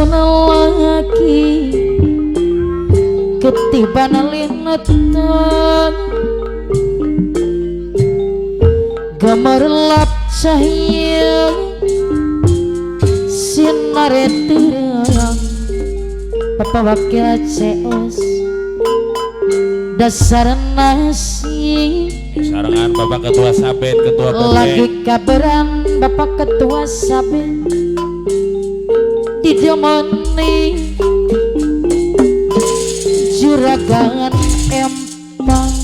Ripsuna lagi ketiban linetan gemerlap cahaya sinar terang Bapak Wakil Ceos dasar nasi sarangan Bapak Ketua Sabet Ketua PP lagi kabaran Bapak Ketua Sabet didemoni juragan empang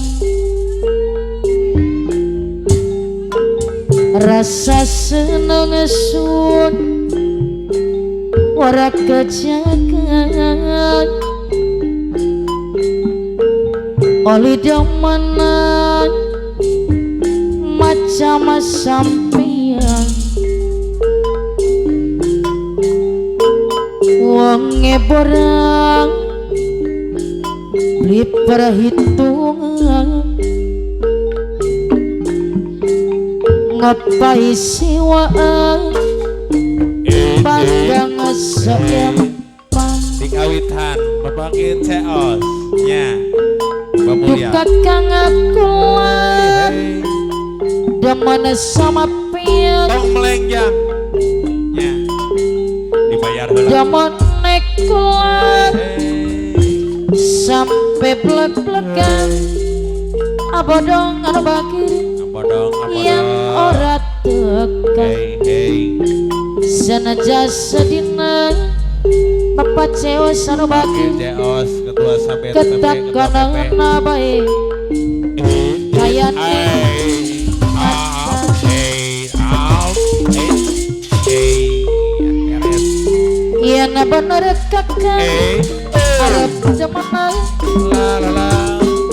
rasa seneng sun ora kejagan oli demenan macam sampeyan wonge borang beli perhitungan ngapai siwaan pandang seempang dikawitan Bapak Ceos nya Bamulia duka kang akulan demen sama pian tong melengjang nya dibayar heula demen nekulan sampai blek-blekan abodong anu bakir abodong yang ora tekan senaja sedina Bapak Ceos anu bakir Ceos Ketua Sabet ketakanana bae kayane yen bener kakak arep jaman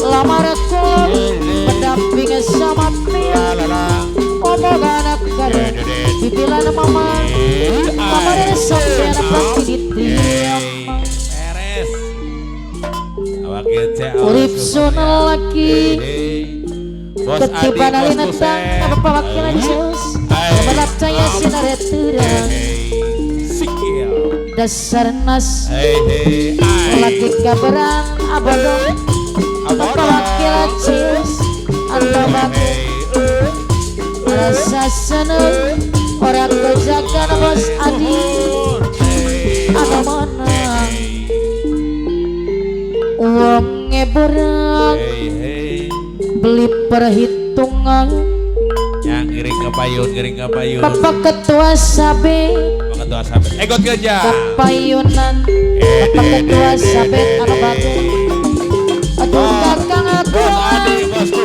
lamar aku pendamping sama pian omongan akar bibilan mama lamar sampean pasti ditiam beres Wakil Ceos urip suna lagi ketiban alinatan apa wakilan Ceos berat saya sinar terang dasar nas lagi kabaran abodong apa wakilan Ceos anda bakir rasa seneng orang kejagaan bos Adi ada mana uangnya berang beli perhitungan yang giring ke payun Bapak Ketua Sabet Bapak Ketua Sabet ikut kerja kepayunan Bapak Ketua Sabet anu bakir aduh kakang aku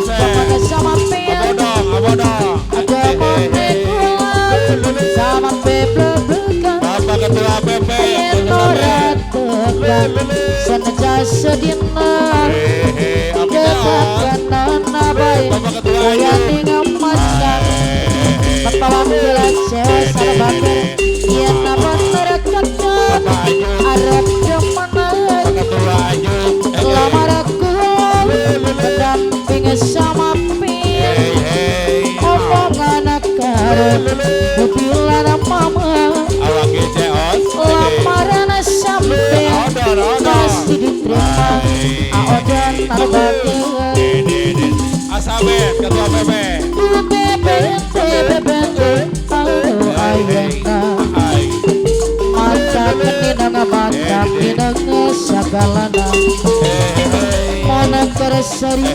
Bapak sama pian abodong ada monekulan sama peblek-blekan Bapak Ketua PP yen ora tekan senaja sedina ketakanana bae kayane ngamasan Bapak Wakil Ceos anu bakir yen bener kakak arep demenan lamar aku pendamping sama pian omongan akar bibilan mama Wakil Ceos lamaran sampean pasti diterima aodan anu bakir Sabet Ketua PP mata keninang sagalana mana keresari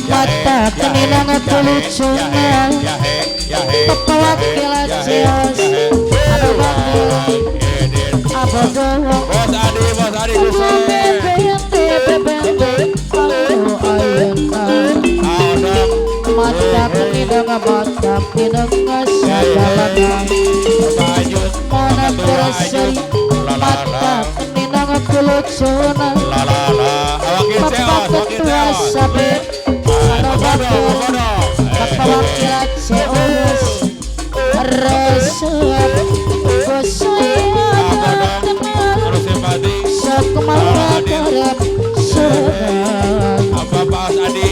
mata keninang kelucunan Bapak Wakil Ceos anu bakir abodong Bos Adi Dusun mata keninang sagalana mana keresari mata keninang kelucunan Wakil Ceos Bapak Ketua Sabet anu bakir Bapak Wakil Ceos resep kesayang kenal sekumal karep sedang apa Pak Adi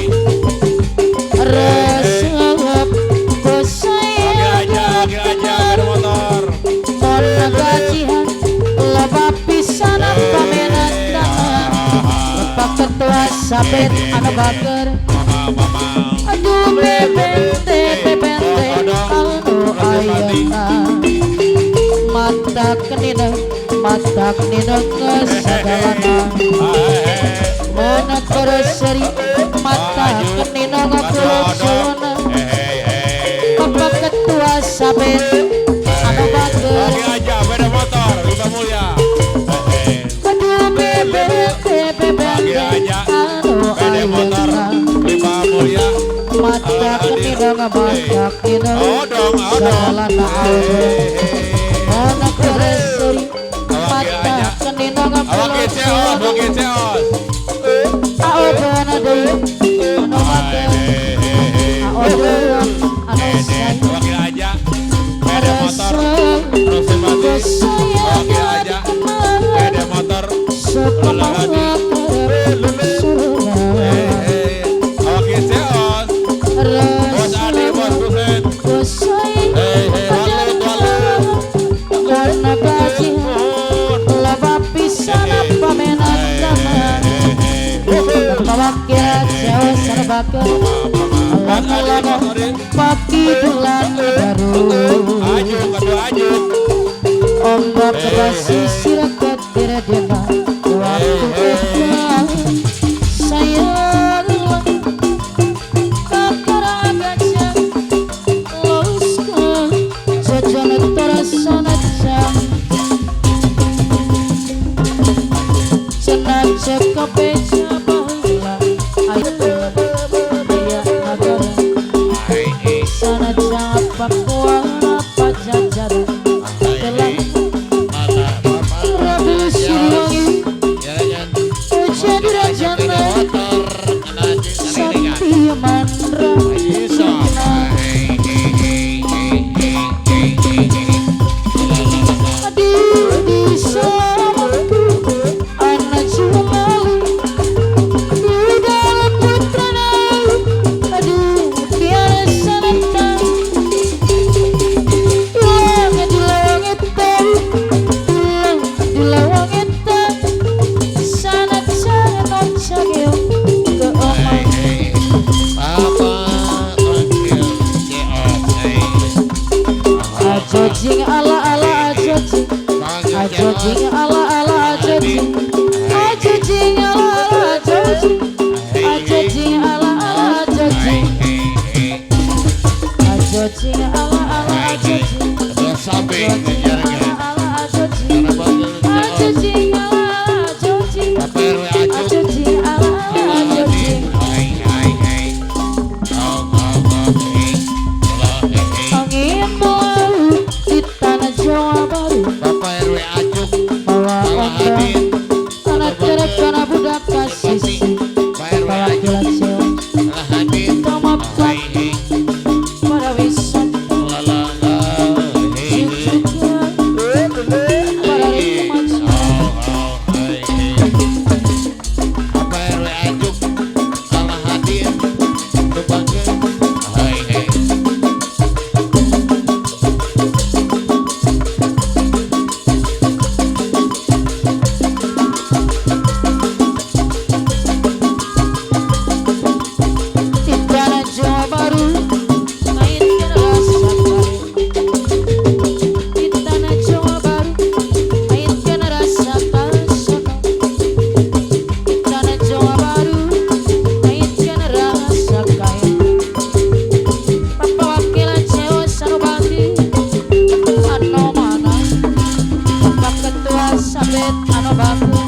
resep kesayang Wakil aja motor mon gajian lebapi sabet anu bager. Aduh bebente anu ayeuna mata kenina kesagalana mana koroseri mata kenina ngakulosona Bapak Ketua sabet anu bager. Lagi aja beda motor Lima Mulia. Aduh bebente Lagi aja anu beda motor ayeuna Lima Mulia. mata kenina Odong sagalana mana koroseri mata kenina ngakulosona Awak Ceos. aobana deui anu bager aobana anu sayang Wakil aja beda motor terus mati. Wakil aja beda motor. Wakil Ceos. Bos Adi, Bos Kusen. Pagi bulan baru Aju, kedua aju. ombak basi sirakat tiradena waktu ikhlas sayang kakara agaja lauska jajana torasana jam senang cekapeja bahula ayah negara sana jangan pakuana pajajaran telah Rabu Siliwangi Ujadi Rajana Sakti Mandra Aduh di samaku anak Jumali di dalam putrana aduh biar sanatan yang di langit di lawang itu sangat sangat cagil ke omong ajojing ala ajojing ajojing ala ajojing ajojing ala ajojing ajojing ala ajojing ajojing ala ajojing angin melaut di tanah Jawa Baru bawa ombak anak terek karena budak kasih bawa kilat sewa tomapan pada wisata pada remaja di tanah Jawa Baru mainkan rasa baru di tanah Jawa Baru mainkan rasa kalsono di tanah Jawa Baru mainkan rasa kaya Bapak Wakilan Ceos Sanubati anu mana Bapak Ketua Sabet anu baku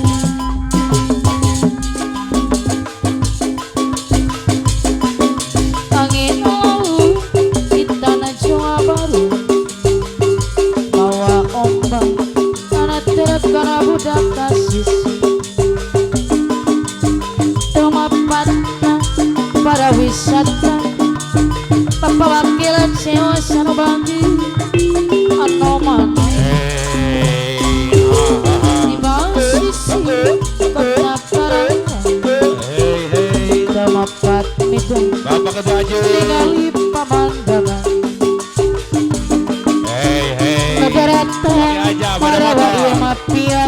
angin laut di tanah Jawa Baru bawa ombak tanah terek karena budak kasih tomapatna para wisata Bapak Wakilan Ceos Sanubati anu mana di bawah sisi kota Karangga tomapat midung Bapak Ketua Aju. ningali pamandangan kedaratan para wali mafia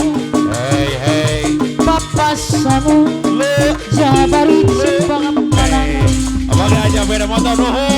Bapak Samu Jawa Baru Matur nuhun.